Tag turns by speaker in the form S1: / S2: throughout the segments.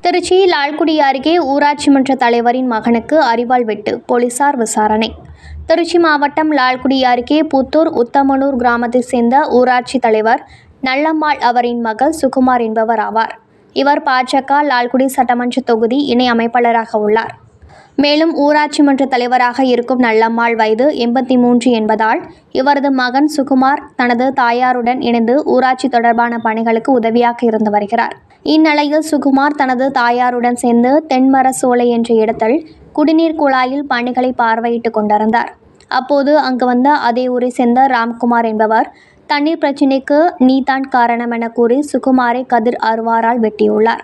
S1: திருச்சி லால்குடி அருகே ஊராட்சி மன்ற தலைவரின் மகனுக்கு அரிவாள் வெட்டு, போலீசார் விசாரணை. திருச்சி மாவட்டம் லால்குடி அருகே புத்தூர் உத்தமனூர் கிராமத்தைச் சேர்ந்த ஊராட்சி தலைவர் நல்லம்மாள் அவரின் மகள் சுகுமார் என்பவர் ஆவார். இவர் பாஜக லால்குடி சட்டமன்ற தொகுதி இணை அமைப்பாளராக உள்ளார். மேலும் ஊராட்சி மன்ற தலைவராக இருக்கும் நல்லம்மாள் வயது 83 என்பதால் இவரது மகன் சுகுமார் தனது தாயாருடன் இணைந்து ஊராட்சி தொடர்பான பணிகளுக்கு உதவியாக இருந்து வருகிறார். இந்நிலையில் சுகுமார் தனது தாயாருடன் சேர்ந்து தென்மரசோலை என்ற இடத்தில் குடிநீர் குழாயில் பணிகளை பார்வையிட்டு கொண்டிருந்தார். அப்போது அங்கு வந்த அதே ஊரை சேர்ந்த ராம்குமார் என்பவர் தண்ணீர் பிரச்சினைக்கு நீதான் காரணம் என கூறி சுகுமாரை கதிர் அருவாரால் வெட்டியுள்ளார்.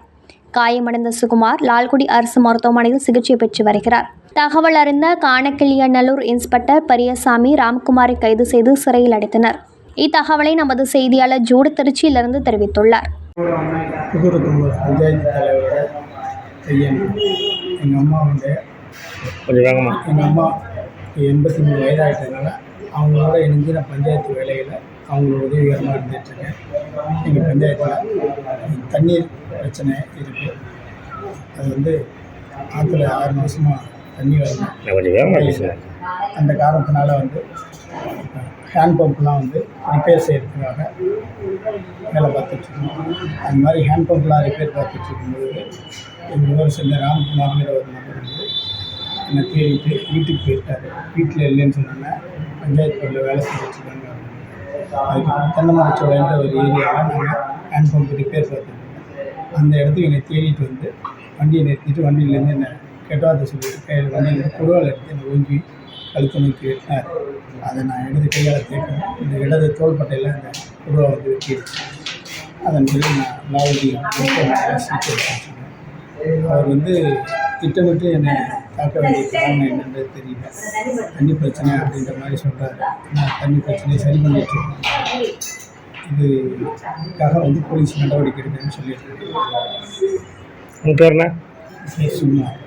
S1: காயமடைந்த சுகுமார் லால்குடி அரசு மருத்துவமனையில் சிகிச்சை பெற்று வருகிறார். தகவல் அறிந்த காணக்கிளியநல்லூர் இன்ஸ்பெக்டர் பெரியசாமி ராம்குமாரை கைது செய்து சிறையில் அடைத்தனர். இத்தகவலை நமது செய்தியாளர் ஜூடு திருச்சியிலிருந்து தெரிவித்துள்ளார்.
S2: பஞ்சாயத்து தலைவர் பையன் எங்கள் அம்மா எங்கள் அம்மா 83 வயதாகிட்டதுனால அவங்களோட இணைஞ்சு நான் பஞ்சாயத்து வேலையில் அவங்களோட உதவிகரமாக இருந்துகிட்ருக்கேன். எங்கள் பஞ்சாயத்தில் தண்ணீர் பிரச்சனை இருக்குது. அது வந்து ஆற்றுல 6 மாதமாக தண்ணி வரல. அந்த காரணத்தினால வந்து ஹேண்ட் பம்ப்லாம் வந்து ரிப்பேர் செய்கிறதுக்காக வேலை பார்த்துட்ருக்கோம். அந்த மாதிரி ஹேண்ட் பம்ப்லாம் ரிப்பேர் பார்த்துட்ருக்கும்போது எங்கள் சேர்ந்த ராம்குமார்ங்கிற ஒரு நபர் வந்து என்னை தேடிட்டு வீட்டுக்கு போயிருக்காரு. வீட்டில் இல்லைன்னு சொன்னாங்க. பஞ்சாயத்து பள்ளியில் வேலை செஞ்சுட்ருக்காங்க. அதுக்கு தென்னமரச்சோலைன்ற ஒரு ஏரியாவில் நாங்கள் ஹேண்ட் பம்ப் ரிப்பேர் பார்த்துருக்கோம். அந்த இடத்துக்கு என்னை தேடிட்டு வந்து வண்டியை நிறுத்திட்டு வண்டியிலேருந்து என்னை கெட்டவார்த்தை சொல்லிட்டு வண்டியிலேருந்து குடுவால் எடுத்து என்னை ஓங்கி கழுத்து நோக்கி வெட்டினார். அதை நான் இடது கையால் தேக்கணும். இந்த இடது தோள்பட்டையில் அந்த குடுவா வந்து வெட்டிடுச்சு. அதன் பிறகு நான் லாவடி சீக்கிரம் அவர் வந்து திட்டமிட்டு என்னை தாக்க வேண்டிய காரணம் என்னன்றது தெரியல. தண்ணி பிரச்சனை அப்படின்ற மாதிரி சொல்கிறாரு. நான் தண்ணி பிரச்சனையை சரி பண்ணிட்டுருக்கேன். இதுக்காக வந்து போலீஸ் நடவடிக்கை எடுக்கணும்னு சொல்லியிருக்கேன்.
S3: உங்கள் பேர் என்ன?
S2: சுகுமார்.